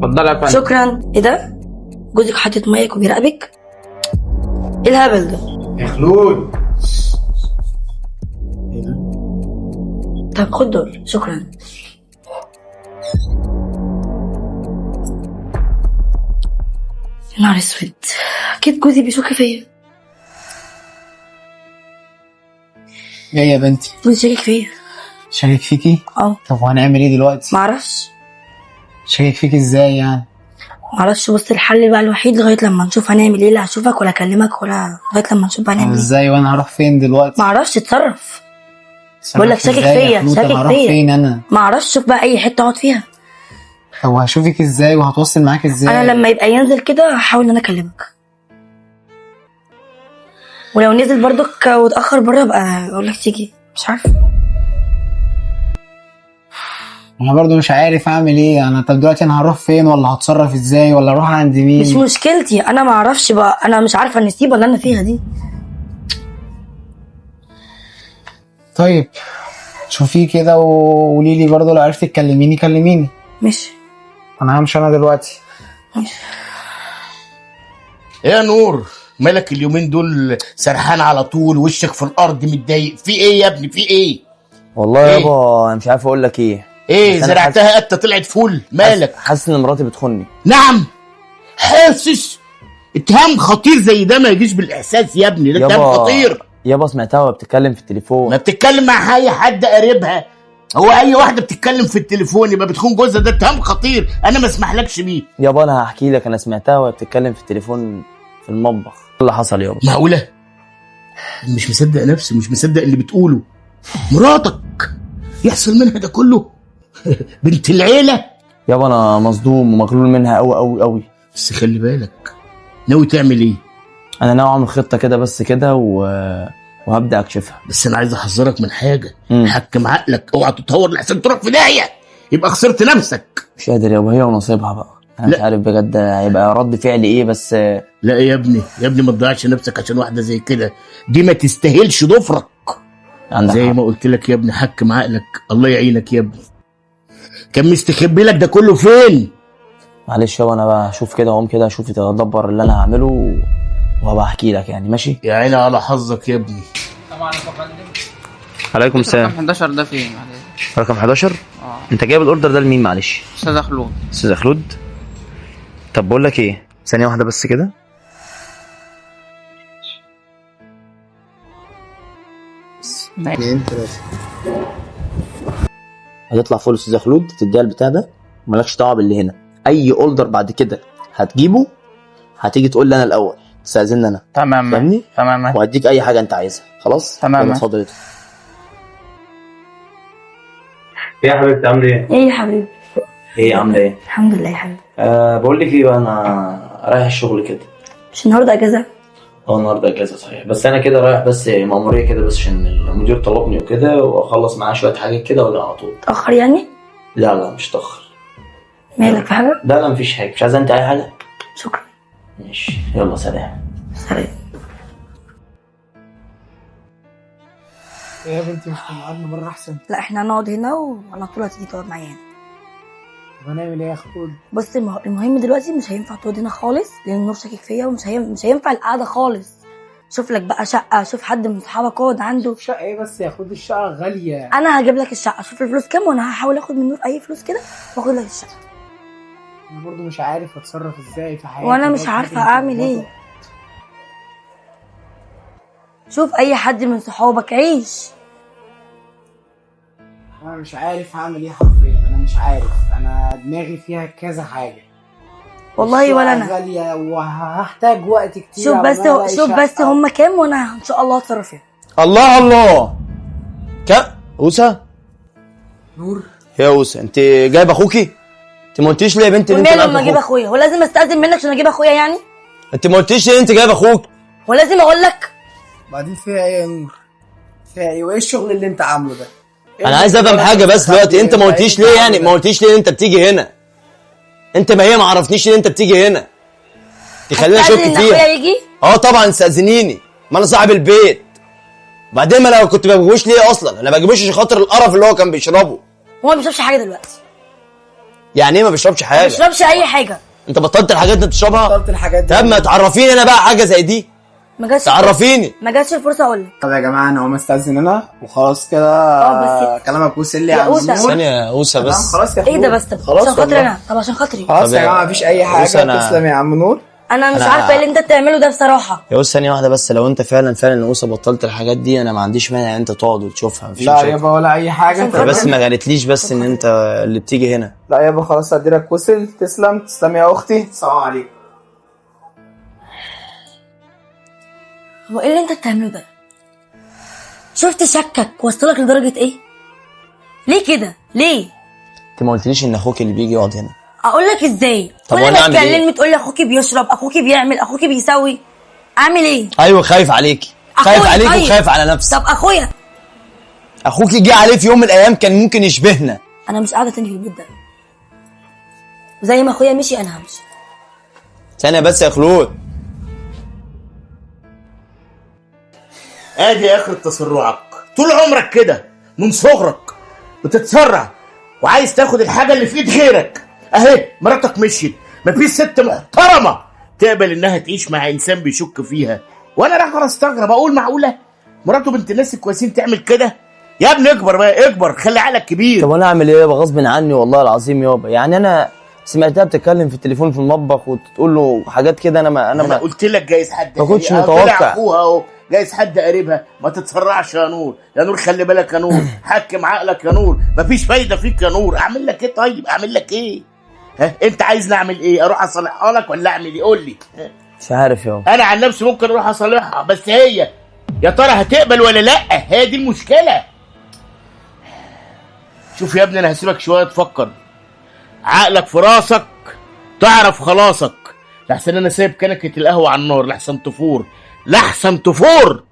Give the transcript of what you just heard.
اتفضل يا فندم. شكرا. ايه ده؟ جوزك حاطط مايك وبيراقبك؟ ايه الهبل ده؟ يا خلود. ايه ده؟ طب خد دول، شكرا. يا نهار اسود، اكيد جوزي بيشك فيا. ايه يا بنتي؟ جوزي شاكك فيا. شاكك فيكي؟ طب وهنعمل ايه دلوقتي؟ معرفش. شاكك فيكي ازاي يعني؟ معرفش. بص، الحل بقى الوحيد لغايه لما نشوف هنعمل ايه، لا هشوفك ولا اكلمك ولا لغايه لما نشوف بقى هنعمل ايه. ازاي وانا هروح فين دلوقتي؟ معرفش، اتصرف. بقول لك شاكك إزاي يا فيا، خلود؟ شاكك هروح فيا. فين انا؟ معرفش، شوف بقى اي حته اقعد فيها. طب وهشوفك ازاي وهتوصل معاك ازاي؟ انا لما يبقى ينزل كده هحاول ان انا اكلمك، ولو نزل برضك واتاخر بره ابقى اقول لك تيجي. مش عارفه. انا برضو مش عارف اعمل ايه انا. طب دلوقتي انا هروح فين ولا هتصرف ازاي ولا اروح عند مين؟ مش مشكلتي، انا ما اعرفش بقى. انا مش عارفه النسيبه اللي انا فيها دي. طيب شوفي كده وقولي لي برضو، لو عرفتي تكلميني كلميني. ماشي. انا همشي انا دلوقتي. ماشي. ايه يا نور، مالك اليومين دول سرحان على طول، وشك في الارض متضايق؟ في ايه يا ابني؟ في ايه؟ والله إيه؟ يابا انا مش عارف اقول لك ايه. ايه زرعتها قطه طلعت فول؟ مالك؟ حاسس ان مراتي بتخوني. نعم حاسس؟ اتهام خطير زي ده ما يجيش بالاحساس يا ابني، ده اتهام خطير. يابا سمعتها وهي بتتكلم في التليفون. ما بتتكلم مع اي حد قريبها؟ هو اي واحده بتتكلم في التليفون يبقى بتخون جوزها؟ ده اتهام خطير، انا ما اسمحلكش بيه. يابا انا هحكي لك، انا سمعتها وهي بتتكلم في التليفون في المطبخ. ايه اللي حصل يابا؟ معقوله؟ مش مصدق نفسي، مش مصدق اللي بتقوله. مراتك يحصل منها ده كله؟ بنت العيله. يابا انا مصدوم ومغلول منها قوي قوي قوي. بس خلي بالك، ناوي تعمل ايه؟ انا ناوي اعمل خطه كده بس كده وهبدا اكشفها. بس انا عايز احذرك من حاجه. حكم عقلك، اوعى تتطور لحسن تروح في داهيه يبقى خسرت نفسك. مش قادر يابا، هي ونصيبها بقى. انا مش عارف بجد هيبقى رد فعل ايه. بس لا يا ابني، يا ابني ما تضيعش نفسك عشان واحده زي كده، دي ما تستاهلش ضفرك. زي ما قلت لك يا ابني، حكم عقلك. الله يعينك يا ابني، كان مستخبي لك ده كله فين؟ معلش يابا، انا بقى اشوف كده واقوم كده اشوف ادبر اللي انا هعمله وهبقى احكي لك يعني. ماشي يا عيني على حظك يا ابني. السلام عليكم يا فندم. عليكم السلام. رقم 11 ده فين معلش؟ رقم 11؟ انت جايب الاوردر ده لمين معلش؟ استاذ خلود. استاذ خلود؟ طب بقول لك ايه، ثانيه واحده بس كده. هتطلع فول استاذ خلود، تديها البتاع ده، مالكش دعوه باللي هنا. اي اوردر بعد كده هتجيبه هتيجي تقول لي انا الاول، تستاذني انا. تمام. فاهمني؟ تمام. وهديك اي حاجه انت عايزها. خلاص؟ تمام. اتفضل. ايه يا حبيبتي عامله ايه؟ ايه يا حبيبي؟ ايه عامله ايه؟ الحمد لله يا حبيبي. بقول لك ايه بقى، انا رايح الشغل كده. مش النهارده اجازه؟ النهارده اجازه صحيح، بس انا كده رايح بس مأموريه كده، بس عشان المدير طلبني وكده، واخلص معاه شويه حاجات كده ولا على طول. تاخر يعني؟ لا مش تاخر. مالك في حاجه؟ لا مفيش حاجه. مش عايزه انت اي حاجه؟ شكرا. ماشي، يلا سلام. سلام. يا بنتي مش قعدنا بره احسن؟ لا احنا هنقعد هنا وعلى طول هتيجي تقعد معايا. طب هنعمل ايه يا خلود؟ بص، المهم دلوقتي مش هينفع تقعد هنا خالص، لان النور شاكك فيا، مش هينفع القعده خالص. شوف لك بقى شقه، شوف حد من صحابك اقعد عنده. شقه ايه بس يا خلود؟ الشقه غاليه. انا هجيب لك الشقه، شوف الفلوس كام وانا هحاول اخد من نور اي فلوس كده واخد لك الشقه. انا برضو مش عارف اتصرف ازاي في حياتي، وانا مش عارفه اعمل ايه. شوف اي حد من صحابك عيش. انا مش عارف اعمل ايه حرفيا، انا مش عارف. انا دماغي فيها كذا حاجه والله، ولا انا غاليه وهحتاج وقت كتير. شوف بس هم كام وانا ان شاء الله هتصرف فيهم. الله كم اوسه؟ نور يا اوسه، انت جايب اخوكي؟ انت ما قلتيش ليه يا بنتي ان انت لما اجيب اخويا؟ هو لازم استاذن منك عشان اجيب اخويا يعني؟ انت ما قلتيش ليه انت جايب اخوك؟ هو لازم اقول لك؟ بعدين فيها ايه يا نور؟ فيها ايه؟ وايه الشغل اللي انت عامله ده؟ انا عايز افهم حاجه بس دلوقتي. انت ما قلتيش ليه يعني؟ ما قلتيش ليه انت بتيجي هنا؟ انت ما هي ما عرفنيش ليه انت بتيجي هنا؟ تخليني اشك فيها. اخويا يجي؟ طبعا استاذنيني، ما انا صاحب البيت. بعدين ما انا كنت ما بجيبوش ليه اصلا؟ انا ما بجيبوش عشان خاطر القرف اللي هو كان بيشربه. هو ما بيشربش حاجه دلوقتي. يعني ايه ما بيشربش ما حاجه؟ بشربش اي حاجه. انت بطلت الحاجات اللي بتشربها؟ بطلت الحاجات دي. طب ما تعرفيني انا بقى حاجه زي دي. ما جاتش تعرفيني. ما جاتش الفرصه اقول لك. طب يا جماعه انا هقوم استاذن انا وخلاص كده. بس كلامك وصل لي يا يا عم أوسة. نور. ثانيه يا اوسه تمام، بس. خلاص يا ايه ده أخويا. بس؟ طب خلاص عشان خاطري والله. انا، طب عشان خاطري. خلاص طب يا يا- جماعه مفيش اي بص حاجه. أنا- تسلم يا عم نور. انا مش أنا- عارفه ايه اللي انت بتعمله ده بصراحه. يا اوسه ثانيه واحده بس، لو انت فعلا يا اوسه بطلت الحاجات دي انا ما عنديش مانع ان انت تقعد وتشوفها، مفيش لا مشاكل. يابا ولا اي حاجه. عشان أنا بس ما قالتليش بس ان انت اللي بتيجي هنا. لا يابا خلاص تقديرك وصل. تسلم تسلم يا اختي. السلام عليكم. هو ايه اللي انت بتعمله ده؟ شفت شكك وصلك لدرجه ايه؟ ليه كده؟ ليه؟ انت ما قلتليش ان اخوك اللي بيجي يقعد هنا. اقول لك ازاي؟ طب كل وأنا ما أعمل إيه؟ تكلمني تقول لي اخوكي بيشرب، اخوكي بيعمل، اخوكي بيسوي. اعمل ايه؟ ايوه خايف عليكي، خايف أخويا عليك طيب. وخايف على نفسك. طب اخويا، اخوك جه عليه في يوم من الايام كان ممكن يشبهنا. انا مش قاعده تاني في البيت ده، وزي ما اخويا مشي انا همشي. ثانيه بس يا خلود. ادي اخر تسرعك طول عمرك كده من صغرك بتتسرع وعايز تاخد الحاجه اللي في ايد غيرك. اهي مراتك مشيت، مفيش ست محترمه تقبل انها تعيش مع انسان بيشك فيها. وانا راح استغرب اقول معقوله مراته بنت الناس الكويسين تعمل كده؟ يا ابني اكبر بقى، اكبر، خلي عقلك كبير. طب انا اعمل ايه يابا غصب عني والله العظيم يابا، يعني انا سمعتها بتتكلم في التليفون في المطبخ وتقول له حاجات كده. انا قلت لك جايز حد ما كنتش طلع متوقع. اخوها اهو، جايز حد قريبها. ما تتسرعش يا نور، يا نور خلي بالك يا نور، حكم عقلك يا نور، مفيش فايده فيك يا نور. اعمل لك ايه طيب؟ اعمل لك ايه؟ ها انت عايزني اعمل ايه؟ اروح اصلحها لك ولا اعمل ايه؟ قول لي. مش عارف يابا. انا عن نفسي ممكن اروح اصلحها، بس هي يا ترى هتقبل ولا لا؟ هي دي المشكله. شوف يا ابني انا هسيبك شويه تفكر، عقلك في راسك تعرف خلاصك، لحسن انا سايب كنكه القهوه على النار لحسن تفور، لحسن تفور.